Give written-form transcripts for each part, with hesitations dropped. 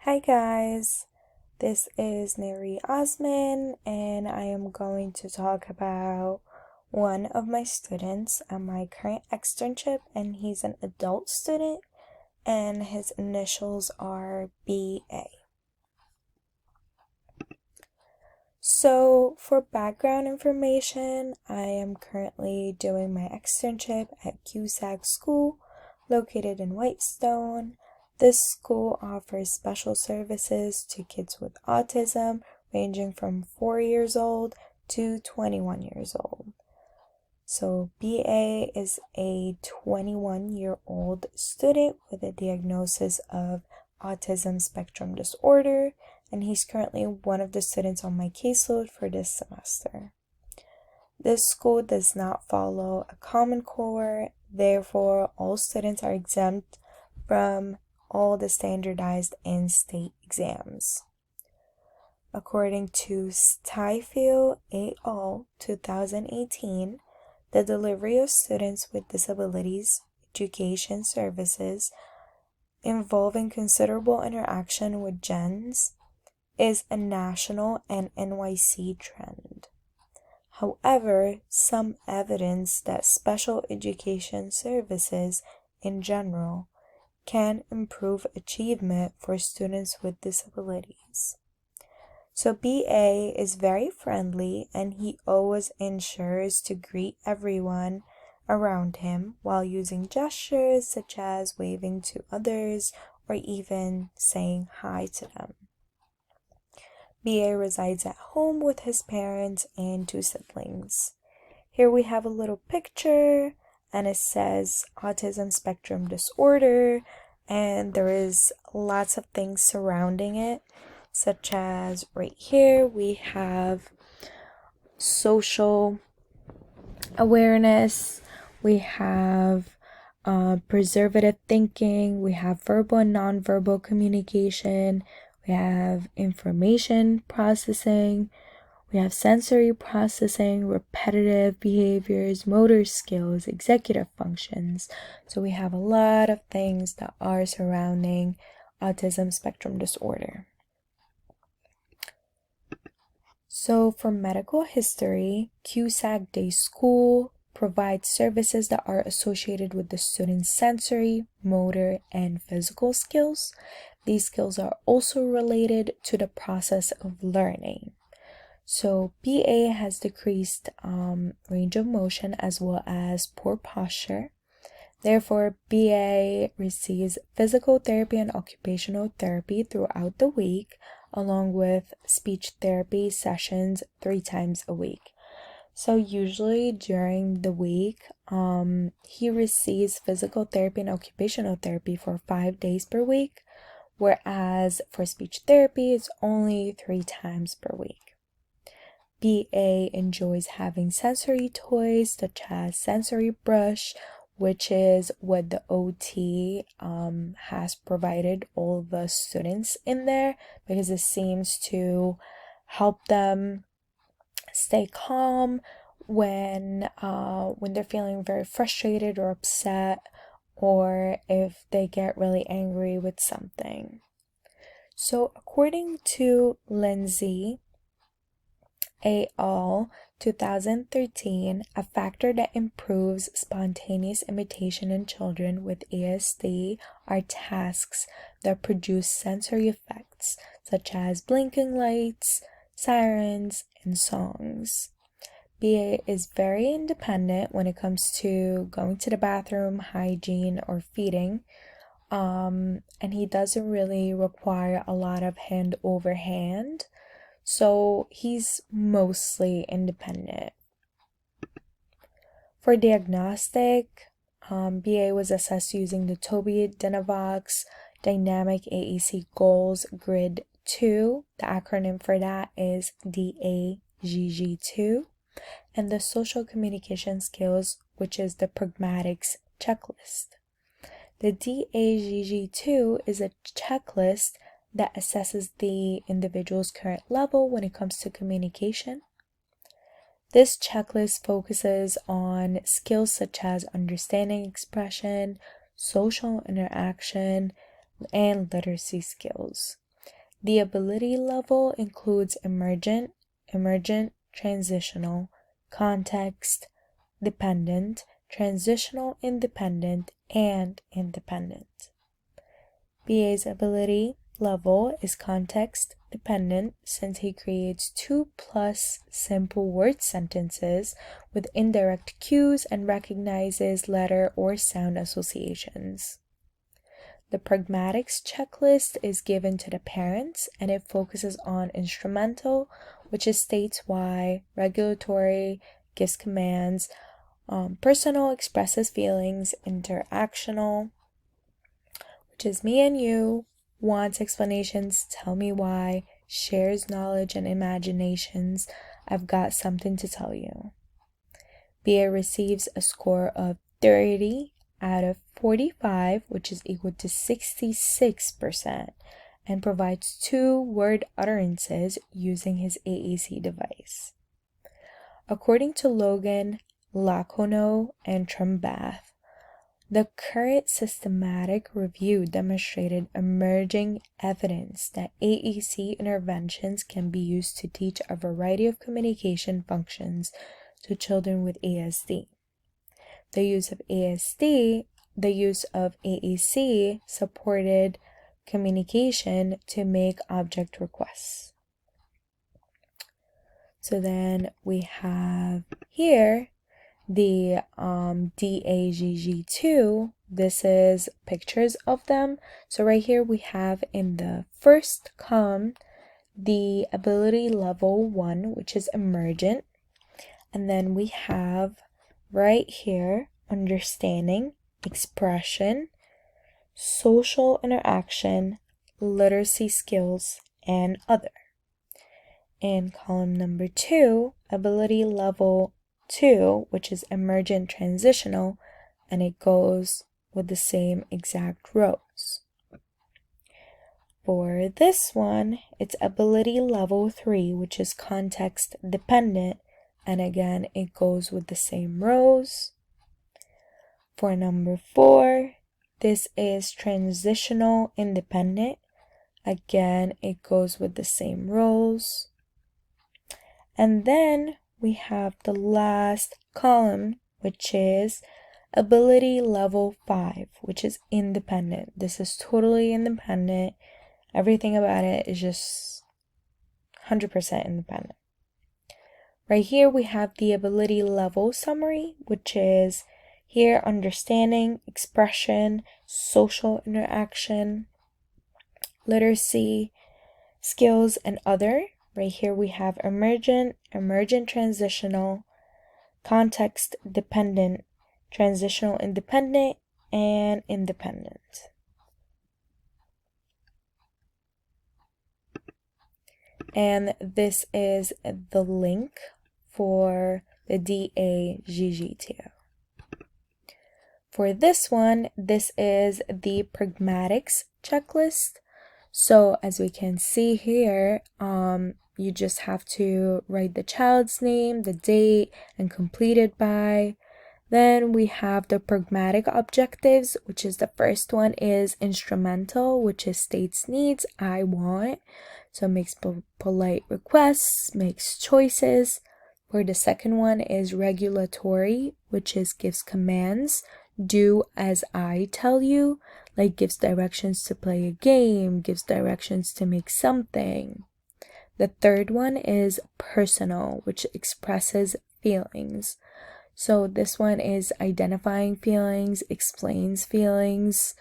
Hi guys, this is Neri Osman and I am going to talk about one of my students at my current externship, and he's an adult student and his initials are BA. So for background information, I am currently doing my externship at CSD School located in Whitestone. This school offers special services to kids with autism ranging from 4 years old to 21 years old. So BA is a 21-year-old student with a diagnosis of autism spectrum disorder, and he's currently one of the students on my caseload for this semester. This school does not follow a Common Core, therefore all students are exempt from all the standardized in-state exams. According to Stifel et al. 2018, the delivery of students with disabilities education services involving considerable interaction with GENs is a national and NYC trend. However, some evidence that special education services in general can improve achievement for students with disabilities. So BA is very friendly and he always ensures to greet everyone around him while using gestures such as waving to others or even saying hi to them. BA resides at home with his parents and 2 siblings. Here we have a little picture and it says autism spectrum disorder, and there is lots of things surrounding it, such as right here we have social awareness, we have preservative thinking, we have verbal and nonverbal communication, we have information processing, we have sensory processing, repetitive behaviors, motor skills, executive functions. So we have a lot of things that are surrounding autism spectrum disorder. So for medical history, CUSAC Day School provides services that are associated with the student's sensory, motor, and physical skills. These skills are also related to the process of learning. So BA has decreased range of motion as well as poor posture. Therefore, BA receives physical therapy and occupational therapy throughout the week, along with speech therapy sessions 3 times a week. So usually during the week, he receives physical therapy and occupational therapy for 5 days per week, whereas for speech therapy, it's only 3 times per week. BA enjoys having sensory toys such as sensory brush, which is what the OT has provided all the students in there, because it seems to help them stay calm when they're feeling very frustrated or upset, or if they get really angry with something. So according to Lindsay et al. 2013, a factor that improves spontaneous imitation in children with ASD are tasks that produce sensory effects, such as blinking lights, sirens, and songs. BA is very independent when it comes to going to the bathroom, hygiene, or feeding, and he doesn't really require a lot of hand over hand. So he's mostly independent. For diagnostic, BA was assessed using the Toby Dynavox Dynamic AEC Goals Grid 2. The acronym for that is DAGG2. And the social communication skills, which is the Pragmatic Checklist. The DAGG2 is a checklist that assesses the individual's current level when it comes to communication. This checklist focuses on skills such as understanding expression, social interaction, and literacy skills. The ability level includes emergent, transitional, context, dependent, transitional independent, and independent. BA's ability level is context dependent since he creates 2+ simple word sentences with indirect cues and recognizes letter or sound associations. The Pragmatic Checklist is given to the parents and it focuses on instrumental, which is states why, regulatory, gives commands, personal, expresses feelings, interactional, which is me and you, wants explanations, tell me why, shares knowledge and imaginations, I've got something to tell you. BA receives a score of 30 out of 45, which is equal to 66%, and provides 2 word utterances using his AAC device. According to Logan, Lacono, and Trumbath, the current systematic review demonstrated emerging evidence that AAC interventions can be used to teach a variety of communication functions to children with ASD. The use of AAC supported communication to make object requests. So then we have here the DAGG2. This is pictures of them. So right here we have in the first column the ability level 1, which is emergent. And then we have right here understanding, expression, social interaction, literacy skills, and other. In column number 2, ability level 2, which is emergent transitional, and it goes with the same exact rows. For this one, it's ability level 3, which is context dependent, and again, it goes with the same rows. For number 4, this is transitional independent. Again, it goes with the same rows. And then we have the last column, which is ability level 5, which is independent. This is totally independent. Everything about it is just 100% independent. Right here we have the ability level summary, which is here understanding, expression, social interaction, literacy, skills, and other. Right here we have emergent transitional, context dependent, transitional independent, and independent. And this is the link for the DAGG2. For this one, this is the Pragmatics Checklist. So as we can see here, you just have to write the child's name, the date, and completed by. Then we have the pragmatic objectives, which is the first one is instrumental, which is states needs, I want. So makes polite requests, makes choices. For the second one is regulatory, which is gives commands, do as I tell you, like gives directions to play a game, gives directions to make something. The third one is personal, which expresses feelings. So this one is identifying feelings, explains feelings.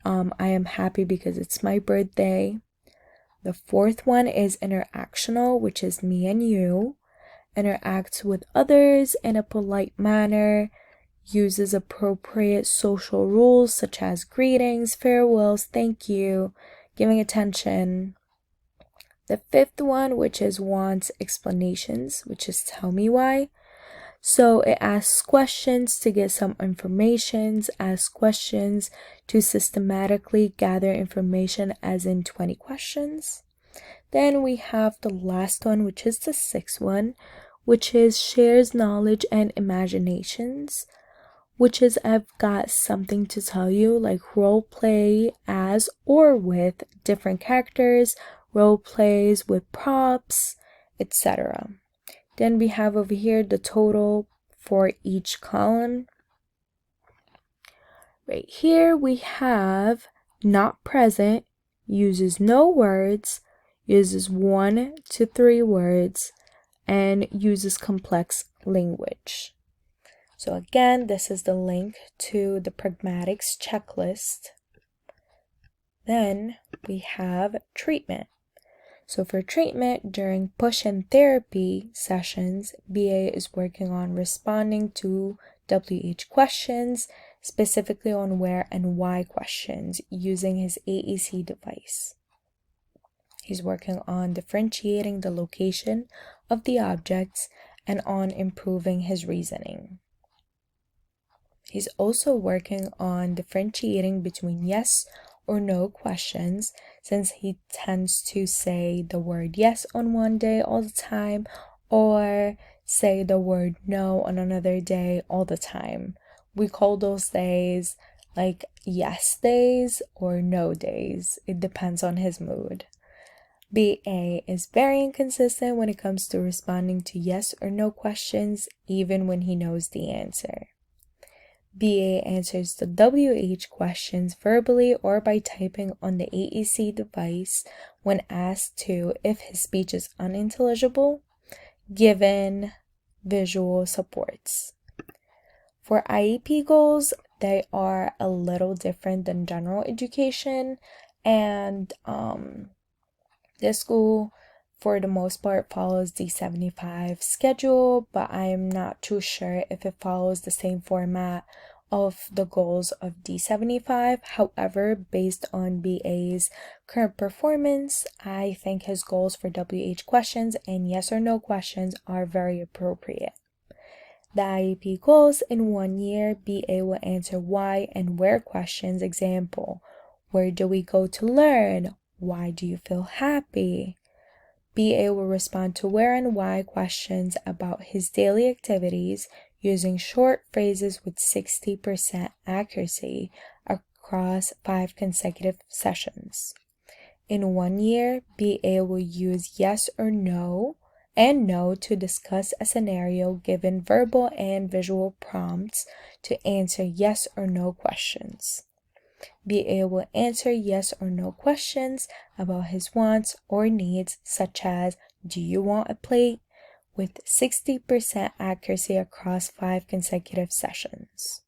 I am happy because it's my birthday. The fourth one is interactional, which is me and you. Interacts with others in a polite manner. Uses appropriate social rules such as greetings, farewells, thank you, giving attention. The fifth one, which is wants explanations, which is tell me why. So it asks questions to get some information, asks questions to systematically gather information, as in 20 questions. Then we have the last one, which is the sixth one, which is shares knowledge and imaginations, which is I've got something to tell you, like role play as or with different characters, role plays with props, etc. Then we have over here the total for each column. Right here we have not present, uses no words, uses 1 to 3 words, and uses complex language. So again, this is the link to the Pragmatic Checklist. Then we have treatment. So for treatment, during push-in therapy sessions, BA is working on responding to WH questions, specifically on where and why questions, using his AEC device. He's working on differentiating the location of the objects and on improving his reasoning. He's also working on differentiating between yes or no questions, since he tends to say the word yes on one day all the time, or say the word no on another day all the time. We call those days like yes days or no days. It depends on his mood. BA is very inconsistent when it comes to responding to yes or no questions, even when he knows the answer. BA answers the WH questions verbally or by typing on the AEC device when asked to if his speech is unintelligible, given visual supports. For IEP goals, they are a little different than general education, and this school, for the most part, follows the 75 schedule, but I am not too sure if it follows the same format of the goals of D75. However, based on BA's current performance, I think his goals for WH questions and yes or no questions are very appropriate. The IEP goals in 1 year, BA will answer why and where questions. Example, where do we go to learn? Why do you feel happy? BA will respond to where and why questions about his daily activities using short phrases with 60% accuracy across 5 consecutive sessions. In 1 year, BA will use yes or no and no to discuss a scenario given verbal and visual prompts to answer yes or no questions. BA will answer yes or no questions about his wants or needs, such as, do you want a plate? With 60% accuracy across 5 consecutive sessions.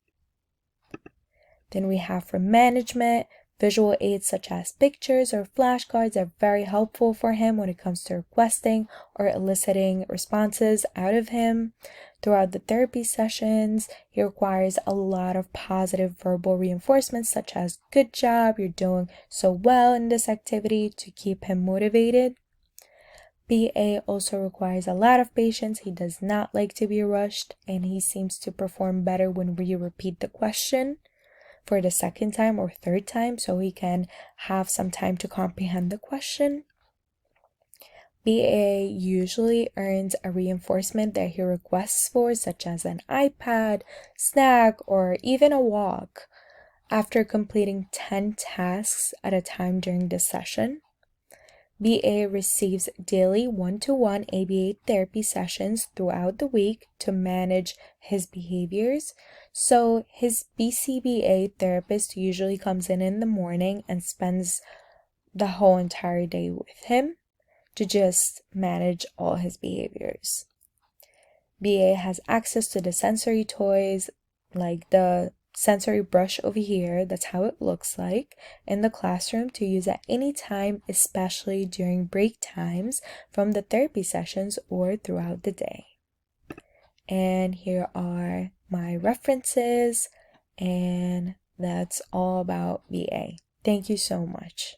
Then we have for management, visual aids such as pictures or flashcards are very helpful for him when it comes to requesting or eliciting responses out of him. Throughout the therapy sessions, he requires a lot of positive verbal reinforcements such as, good job, you're doing so well in this activity, to keep him motivated. BA also requires a lot of patience. He does not like to be rushed, and he seems to perform better when we repeat the question for the second time or third time, so he can have some time to comprehend the question. BA usually earns a reinforcement that he requests for, such as an iPad, snack, or even a walk, after completing 10 tasks at a time during this session. BA receives daily one-to-one ABA therapy sessions throughout the week to manage his behaviors. So his BCBA therapist usually comes in the morning and spends the whole entire day with him to just manage all his behaviors. BA has access to the sensory toys, like the sensory brush over here, that's how it looks like, in the classroom to use at any time, especially during break times from the therapy sessions or throughout the day. And here are my references, and that's all about BA. Thank you so much.